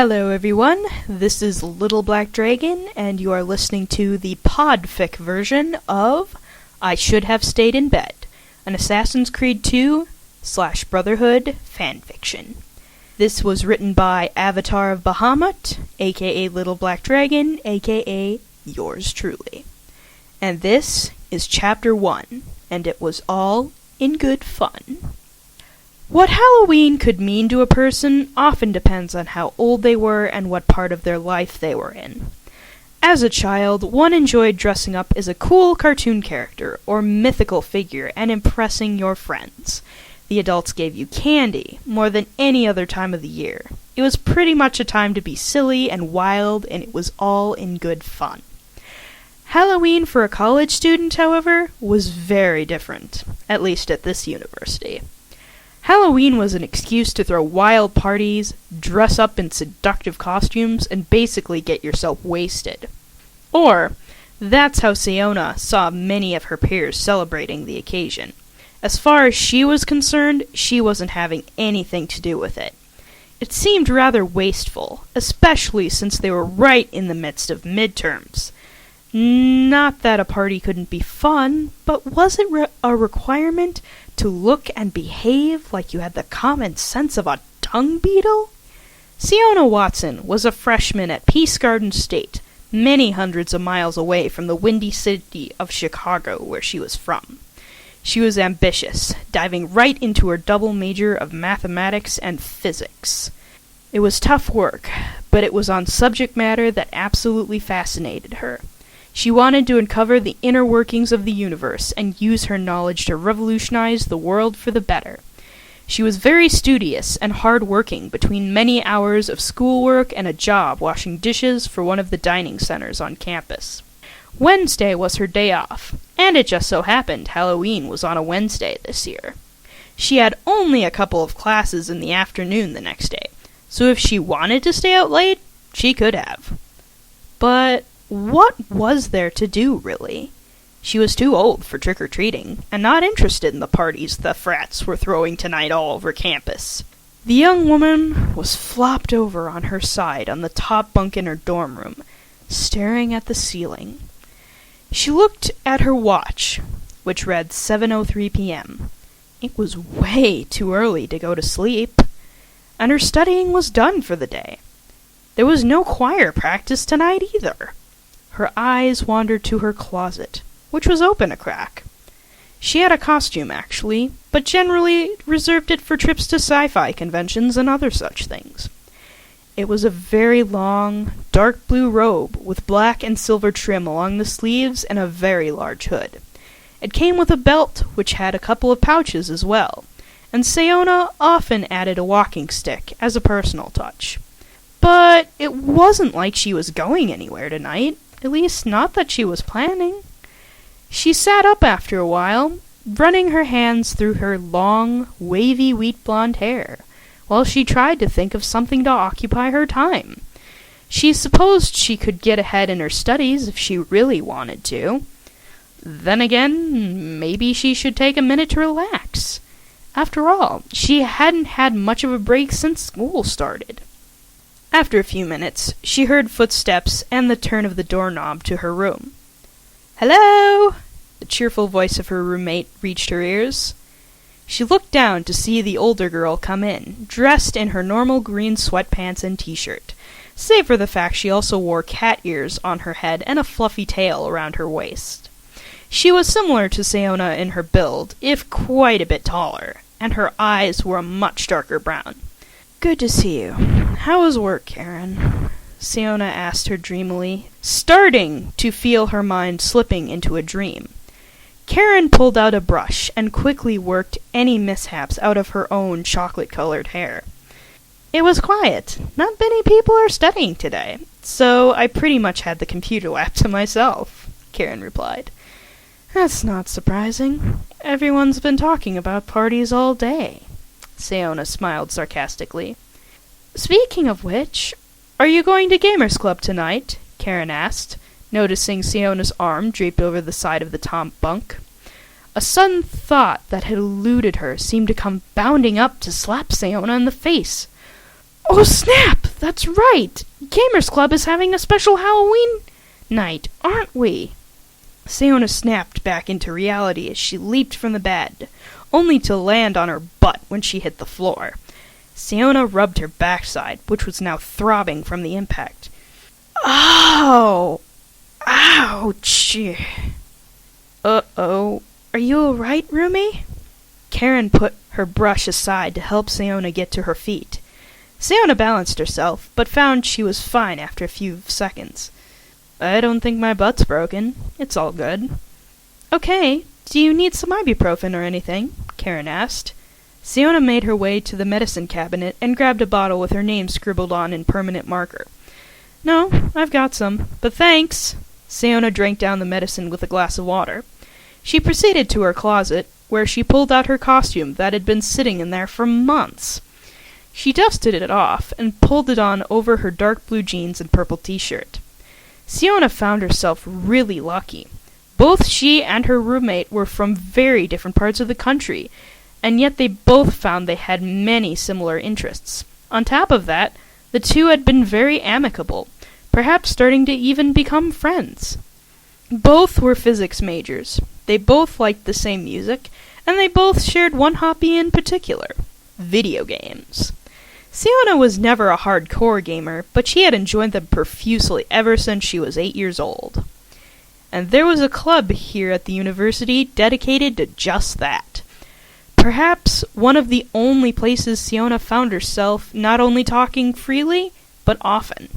Hello everyone, this is Little Black Dragon, and you are listening to the Podfic version of I Should Have Stayed in Bed, an Assassin's Creed 2/Brotherhood fanfiction. This was written by Avatar of Bahamut, aka Little Black Dragon, aka yours truly. And this is Chapter 1, and it was all in good fun. What Halloween could mean to a person often depends on how old they were and what part of their life they were in. As a child, one enjoyed dressing up as a cool cartoon character or mythical figure and impressing your friends. The adults gave you candy more than any other time of the year. It was pretty much a time to be silly and wild, and it was all in good fun. Halloween for a college student, however, was very different, at least at this university. Halloween was an excuse to throw wild parties, dress up in seductive costumes, and basically get yourself wasted. Or, that's how Siona saw many of her peers celebrating the occasion. As far as she was concerned, she wasn't having anything to do with it. It seemed rather wasteful, especially since they were right in the midst of midterms. Not that a party couldn't be fun, but was it a requirement to look and behave like you had the common sense of a dung beetle? Siona Watson was a freshman at Peace Garden State, many hundreds of miles away from the windy city of Chicago where she was from. She was ambitious, diving right into her double major of mathematics and physics. It was tough work, but it was on subject matter that absolutely fascinated her. She wanted to uncover the inner workings of the universe and use her knowledge to revolutionize the world for the better. She was very studious and hard-working between many hours of schoolwork and a job washing dishes for one of the dining centers on campus. Wednesday was her day off, and it just so happened Halloween was on a Wednesday this year. She had only a couple of classes in the afternoon the next day, so if she wanted to stay out late, she could have. But what was there to do, really? She was too old for trick-or-treating, and not interested in the parties the frats were throwing tonight all over campus. The young woman was flopped over on her side on the top bunk in her dorm room, staring at the ceiling. She looked at her watch, which read 7:03 p.m. It was way too early to go to sleep, and her studying was done for the day. There was no choir practice tonight either. Her eyes wandered to her closet, which was open a crack. She had a costume, actually, but generally reserved it for trips to sci-fi conventions and other such things. It was a very long, dark blue robe with black and silver trim along the sleeves and a very large hood. It came with a belt, which had a couple of pouches as well, and Siona often added a walking stick as a personal touch. But it wasn't like she was going anywhere tonight. At least, not that she was planning. She sat up after a while, running her hands through her long, wavy wheat blonde hair, while she tried to think of something to occupy her time. She supposed she could get ahead in her studies if she really wanted to. Then again, maybe she should take a minute to relax. After all, she hadn't had much of a break since school started. After a few minutes, she heard footsteps and the turn of the doorknob to her room. "Hello!" The cheerful voice of her roommate reached her ears. She looked down to see the older girl come in, dressed in her normal green sweatpants and t-shirt, save for the fact she also wore cat ears on her head and a fluffy tail around her waist. She was similar to Siona in her build, if quite a bit taller, and her eyes were a much darker brown. "Good to see you. How was work, Karen?" Siona asked her dreamily, starting to feel her mind slipping into a dream. Karen pulled out a brush and quickly worked any mishaps out of her own chocolate-colored hair. "It was quiet. Not many people are studying today, so I pretty much had the computer lab to myself," Karen replied. "That's not surprising. Everyone's been talking about parties all day." Siona smiled sarcastically. "Speaking of which, are you going to Gamers Club tonight?" Karen asked, noticing Siona's arm draped over the side of the top bunk. A sudden thought that had eluded her seemed to come bounding up to slap Siona in the face. "Oh snap! that's right! Gamers Club is having a special Halloween night, aren't we? Siona snapped back into reality as she leaped from the bed, only to land on her butt when she hit the floor. Siona rubbed her backside, which was now throbbing from the impact. Oh! Ouch! Uh-oh. Are you alright, Rumi? Karen put her brush aside to help Siona get to her feet. Siona balanced herself, but found she was fine after a few seconds. I don't think my butt's broken. It's all good. Okay, do you need some ibuprofen or anything? Karen asked. Siona made her way to the medicine cabinet and grabbed a bottle with her name scribbled on in permanent marker. No, I've got some, but thanks. Siona drank down the medicine with a glass of water. She proceeded to her closet, where she pulled out her costume that had been sitting in there for months. She dusted it off and pulled it on over her dark blue jeans and purple t-shirt. Siona found herself really lucky. Both she and her roommate were from very different parts of the country, and yet they both found they had many similar interests. On top of that, the two had been very amicable, perhaps starting to even become friends. Both were physics majors. They both liked the same music, and they both shared one hobby in particular: video games. Siona was never a hardcore gamer, but she had enjoyed them profusely ever since she was 8 years old. And there was a club here at the university dedicated to just that. Perhaps one of the only places Siona found herself not only talking freely, but often.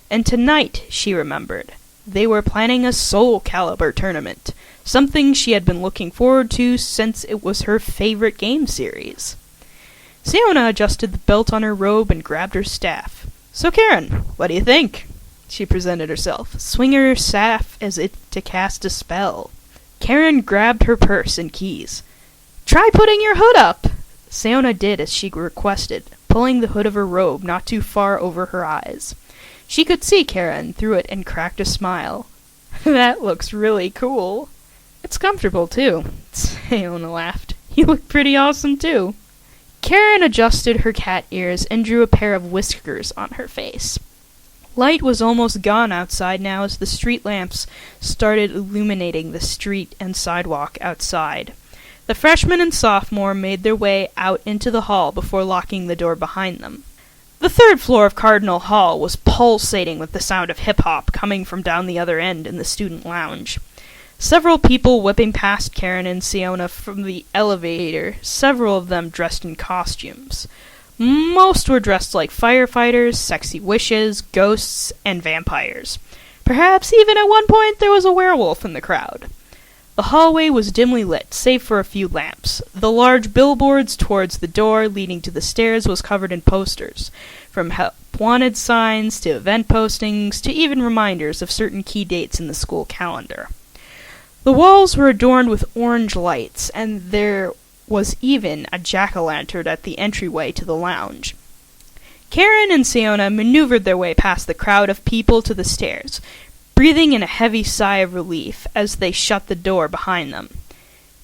And tonight, she remembered, they were planning a Soul Calibur tournament, something she had been looking forward to since it was her favorite game series. Siona adjusted the belt on her robe and grabbed her staff. So Karen, what do you think? She presented herself, swinging her staff as if to cast a spell. Karen grabbed her purse and keys. Try putting your hood up! Siona did as she requested, pulling the hood of her robe not too far over her eyes. She could see Karen through it and cracked a smile. That looks really cool. It's comfortable, too. Siona laughed. You look pretty awesome, too. Karen adjusted her cat ears and drew a pair of whiskers on her face. Light was almost gone outside now as the street lamps started illuminating the street and sidewalk outside. The freshman and sophomore made their way out into the hall before locking the door behind them. The third floor of Cardinal Hall was pulsating with the sound of hip-hop coming from down the other end in the student lounge. Several people whipping past Karen and Siona from the elevator, several of them dressed in costumes. Most were dressed like firefighters, sexy witches, ghosts, and vampires. Perhaps even at one point there was a werewolf in the crowd. The hallway was dimly lit, save for a few lamps. The large billboards towards the door leading to the stairs was covered in posters, from help wanted signs to event postings to even reminders of certain key dates in the school calendar. The walls were adorned with orange lights, and there was even a jack-o'-lantern at the entryway to the lounge. Karen and Siona maneuvered their way past the crowd of people to the stairs, breathing in a heavy sigh of relief as they shut the door behind them.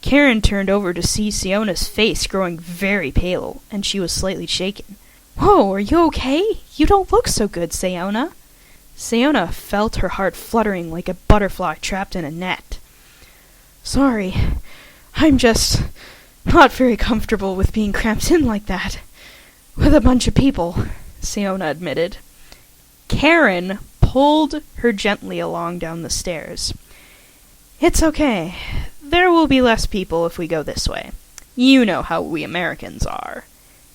Karen turned over to see Siona's face growing very pale, and she was slightly shaken. Whoa, are you okay? You don't look so good, Siona. Siona felt her heart fluttering like a butterfly trapped in a net. Sorry, I'm just not very comfortable with being cramped in like that. With a bunch of people, Siona admitted. Karen pulled her gently along down the stairs. It's okay. There will be less people if we go this way. You know how we Americans are.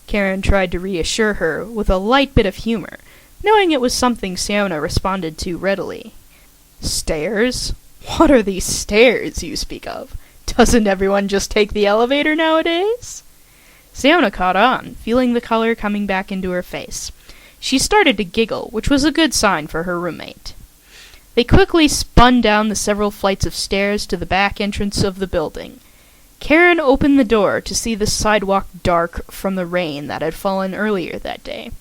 Karen tried to reassure her with a light bit of humor, knowing it was something Siona responded to readily. Stairs? What are these stairs you speak of? Doesn't everyone just take the elevator nowadays? Siona caught on, feeling the color coming back into her face. She started to giggle, which was a good sign for her roommate. They quickly spun down the several flights of stairs to the back entrance of the building. Karen opened the door to see the sidewalk dark from the rain that had fallen earlier that day.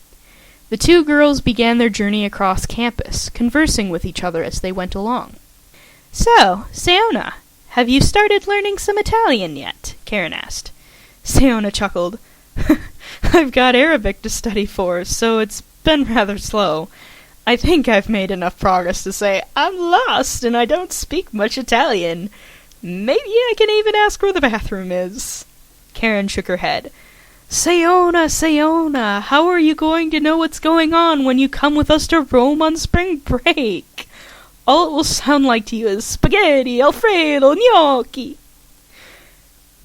The two girls began their journey across campus, conversing with each other as they went along. So, Siona, have you started learning some Italian yet? Karen asked. Siona chuckled. I've got Arabic to study for, so it's been rather slow. I think I've made enough progress to say I'm lost and I don't speak much Italian. Maybe I can even ask where the bathroom is." Karen shook her head. Sayona, how are you going to know what's going on when you come with us to Rome on spring break? All it will sound like to you is spaghetti, Alfredo, gnocchi.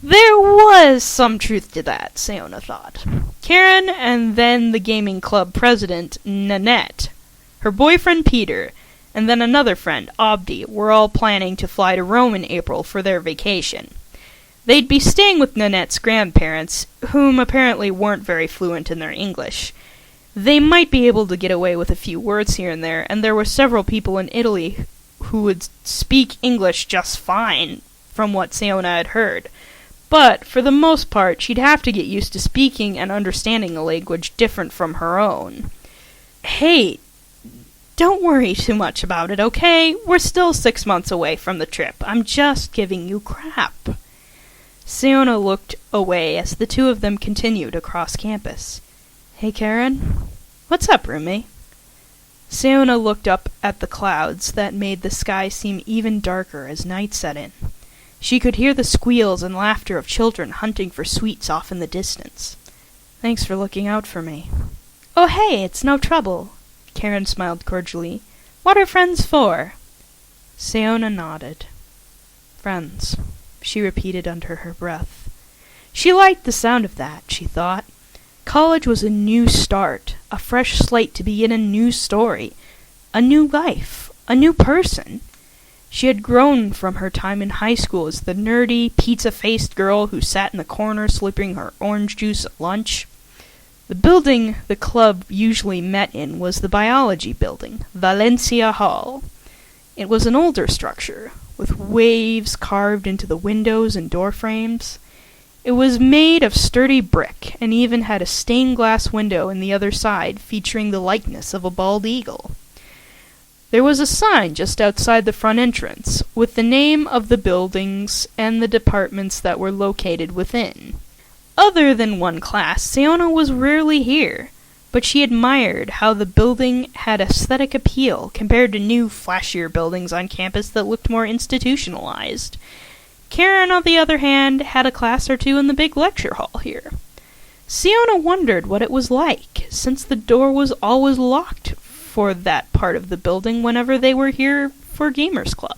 There was some truth to that, Sayona thought. Karen and then the gaming club president, Nanette, her boyfriend Peter, and then another friend, Abdi, were all planning to fly to Rome in April for their vacation. They'd be staying with Nanette's grandparents, whom apparently weren't very fluent in their English. They might be able to get away with a few words here and there, and there were several people in Italy who would speak English just fine, from what Sayona had heard. But, for the most part, she'd have to get used to speaking and understanding a language different from her own. Hey, don't worry too much about it, okay? We're still 6 months away from the trip. I'm just giving you crap. Sayona looked away as the two of them continued across campus. Hey, Karen? What's up, roomie? Sayona looked up at the clouds that made the sky seem even darker as night set in. She could hear the squeals and laughter of children hunting for sweets off in the distance. Thanks for looking out for me. Oh, hey, it's no trouble. Karen smiled cordially. What are friends for? Sayona nodded. Friends, she repeated under her breath. She liked the sound of that, she thought. College was a new start, a fresh slate to begin a new story, a new life, a new person. She had grown from her time in high school as the nerdy, pizza-faced girl who sat in the corner slurping her orange juice at lunch. The building the club usually met in was the biology building, Valencia Hall. It was an older structure, with waves carved into the windows and door frames. It was made of sturdy brick, and even had a stained glass window in the other side featuring the likeness of a bald eagle. There was a sign just outside the front entrance, with the name of the buildings and the departments that were located within. Other than one class, Sayona was rarely here, but she admired how the building had aesthetic appeal compared to new, flashier buildings on campus that looked more institutionalized. Karen, on the other hand, had a class or two in the big lecture hall here. Sayona wondered what it was like, since the door was always locked for that part of the building whenever they were here for Gamers Club.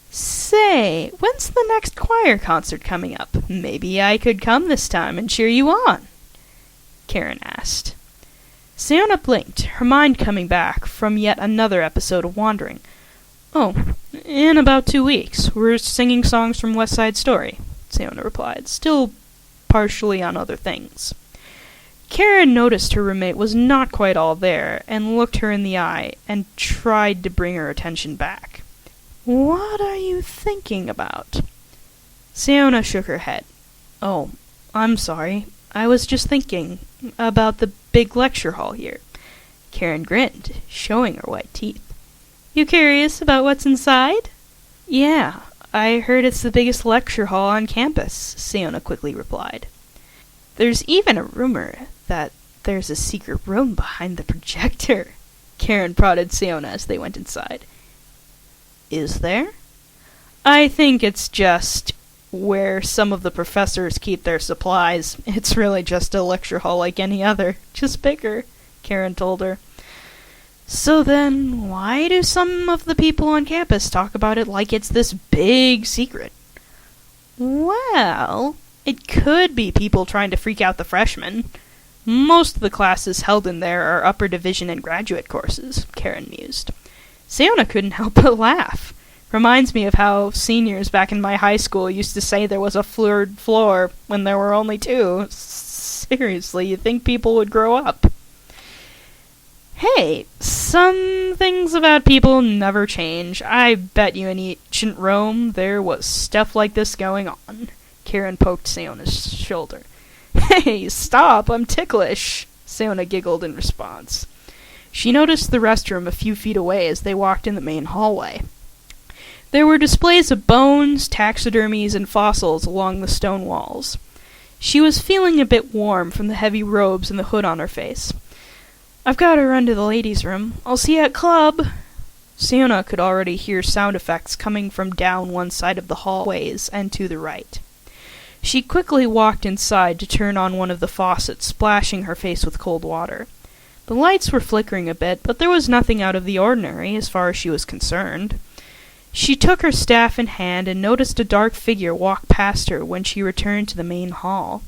Say, when's the next choir concert coming up? Maybe I could come this time and cheer you on, Karen asked. Sayona blinked, her mind coming back from yet another episode of wandering. Oh, in about 2 weeks. We're singing songs from West Side Story, Sayona replied, still partially on other things. Karen noticed her roommate was not quite all there, and looked her in the eye, and tried to bring her attention back. What are you thinking about? Sayona shook her head. Oh, I'm sorry. I was just thinking about the big lecture hall here. Karen grinned, showing her white teeth. You curious about what's inside? Yeah, I heard it's the biggest lecture hall on campus, Sayona quickly replied. There's even a rumor that there's a secret room behind the projector, Karen prodded Sayona as they went inside. Is there? I think it's just where some of the professors keep their supplies. It's really just a lecture hall like any other, just bigger, Karen told her. So then, why do some of the people on campus talk about it like it's this big secret? Well, it could be people trying to freak out the freshmen. Most of the classes held in there are upper division and graduate courses, Karen mused. Sayona couldn't help but laugh. Reminds me of how seniors back in my high school used to say there was a third floor when there were only 2. Seriously, you'd think people would grow up. Hey, some things about people never change. I bet you in ancient Rome there was stuff like this going on. Karen poked Sayona's shoulder. Hey, stop, I'm ticklish, Sayona giggled in response. She noticed the restroom a few feet away as they walked in the main hallway. There were displays of bones, taxidermies, and fossils along the stone walls. She was feeling a bit warm from the heavy robes and the hood on her face. I've got to run to the ladies' room. I'll see you at club. Siona could already hear sound effects coming from down one side of the hallways and to the right. She quickly walked inside to turn on one of the faucets, splashing her face with cold water. The lights were flickering a bit, but there was nothing out of the ordinary as far as she was concerned. She took her staff in hand and noticed a dark figure walk past her when she returned to the main hall.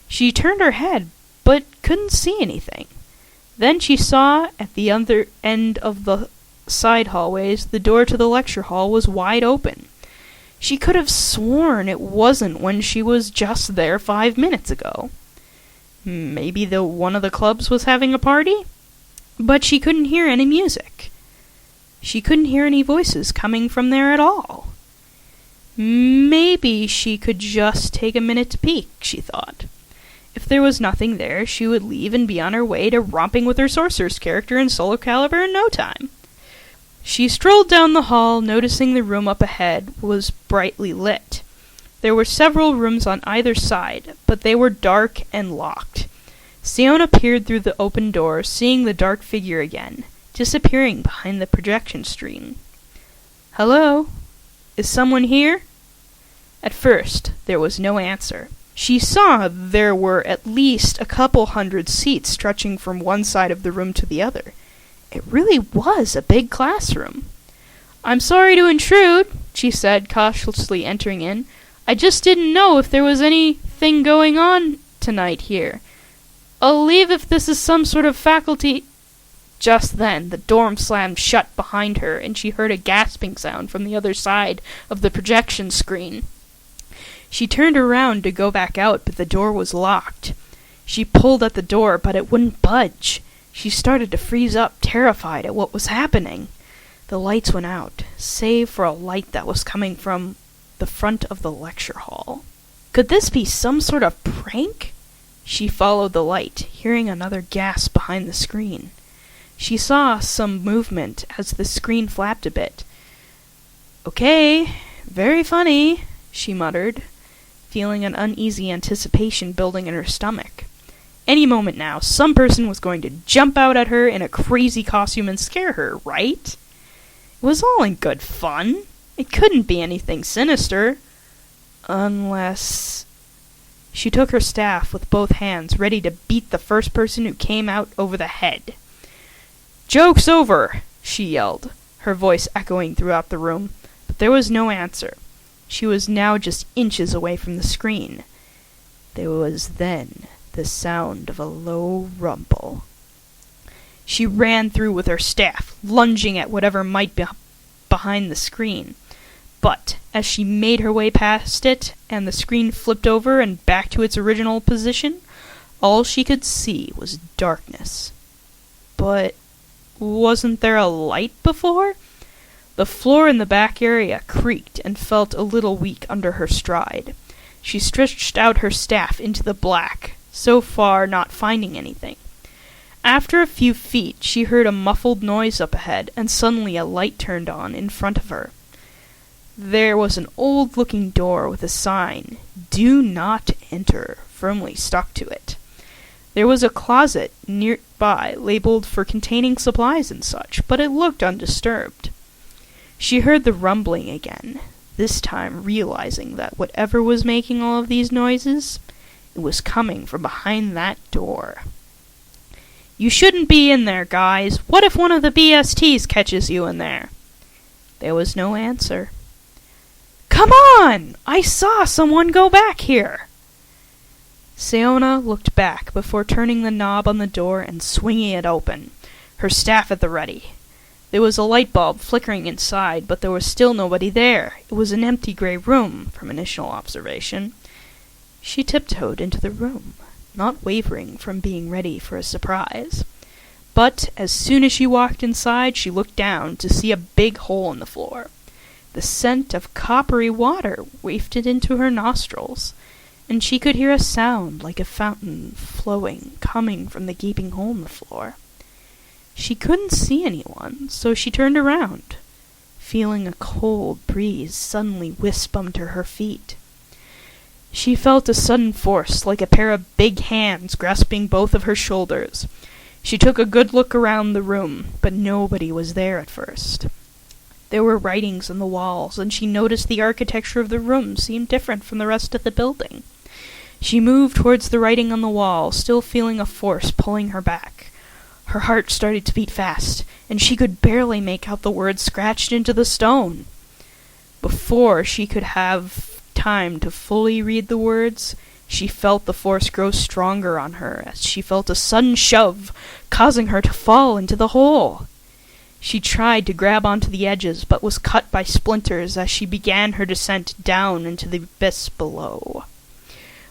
She turned her head, but couldn't see anything. Then she saw, at the other end of the side hallways, the door to the lecture hall was wide open. She could have sworn it wasn't when she was just there 5 minutes ago. Maybe one of the clubs was having a party? But she couldn't hear any music. She couldn't hear any voices coming from there at all. Maybe she could just take a minute to peek, she thought. If there was nothing there, she would leave and be on her way to romping with her sorceress character in Solar Calibur in no time. She strolled down the hall, noticing the room up ahead was brightly lit. There were several rooms on either side, but they were dark and locked. Siona peered through the open door, seeing the dark figure again, disappearing behind the projection screen. "Hello? Is someone here?" At first, there was no answer. She saw there were at least a couple hundred seats stretching from one side of the room to the other. It really was a big classroom. "I'm sorry to intrude," she said, cautiously entering in. "I just didn't know if there was anything going on tonight here. I'll leave if this is some sort of faculty—" Just then, the door slammed shut behind her, and she heard a gasping sound from the other side of the projection screen. She turned around to go back out, but the door was locked. She pulled at the door, but it wouldn't budge. She started to freeze up, terrified at what was happening. The lights went out, save for a light that was coming from the front of the lecture hall. Could this be some sort of prank? She followed the light, hearing another gasp behind the screen. She saw some movement as the screen flapped a bit. "Okay, very funny," she muttered, feeling an uneasy anticipation building in her stomach. Any moment now, some person was going to jump out at her in a crazy costume and scare her, right? It was all in good fun. It couldn't be anything sinister. Unless... She took her staff with both hands, ready to beat the first person who came out over the head. "Joke's over!" she yelled, her voice echoing throughout the room, but there was no answer. She was now just inches away from the screen. There was then the sound of a low rumble. She ran through with her staff, lunging at whatever might be behind the screen. But as she made her way past it, and the screen flipped over and back to its original position, all she could see was darkness. But wasn't there a light before? The floor in the back area creaked and felt a little weak under her stride. She stretched out her staff into the black, so far not finding anything. After a few feet, she heard a muffled noise up ahead, and suddenly a light turned on in front of her. There was an old-looking door with a sign, "Do not enter," firmly stuck to it. There was a closet nearby labeled for containing supplies and such, but it looked undisturbed. She heard the rumbling again, this time realizing that whatever was making all of these noises, it was coming from behind that door. "You shouldn't be in there, guys. What if one of the BSTs catches you in there?" There was no answer. "Come on! I saw someone go back here!" Siona looked back before turning the knob on the door and swinging it open, her staff at the ready. There was a light bulb flickering inside, but there was still nobody there. It was an empty gray room, from initial observation. She tiptoed into the room, not wavering from being ready for a surprise. But as soon as she walked inside, she looked down to see a big hole in the floor. The scent of coppery water wafted into her nostrils, and she could hear a sound like a fountain flowing, coming from the gaping hole in the floor. She couldn't see anyone, so she turned around, feeling a cold breeze suddenly wisp under her feet. She felt a sudden force, like a pair of big hands grasping both of her shoulders. She took a good look around the room, but nobody was there at first. There were writings on the walls, and she noticed the architecture of the room seemed different from the rest of the building. She moved towards the writing on the wall, still feeling a force pulling her back. Her heart started to beat fast, and she could barely make out the words scratched into the stone. Before she could have time to fully read the words, she felt the force grow stronger on her as she felt a sudden shove, causing her to fall into the hole. She tried to grab onto the edges, but was cut by splinters as she began her descent down into the abyss below.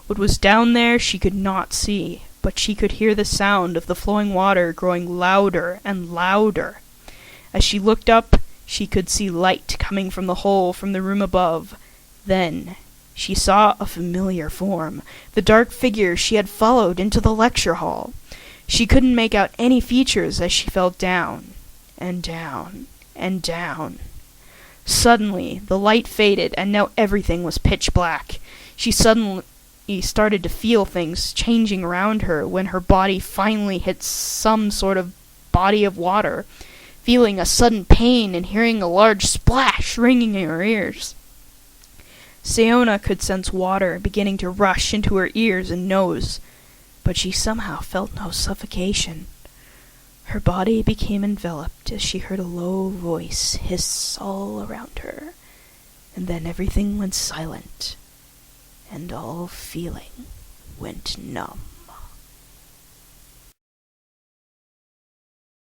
What was down there she could not see, but she could hear the sound of the flowing water growing louder and louder. As she looked up, she could see light coming from the hole from the room above. Then she saw a familiar form, the dark figure she had followed into the lecture hall. She couldn't make out any features as she fell down, and down, and down. Suddenly, the light faded, and now everything was pitch black. She suddenly started to feel things changing around her when her body finally hit some sort of body of water, feeling a sudden pain and hearing a large splash ringing in her ears. Siona could sense water beginning to rush into her ears and nose, but she somehow felt no suffocation. Her body became enveloped as she heard a low voice hiss all around her, and then everything went silent, and all feeling went numb.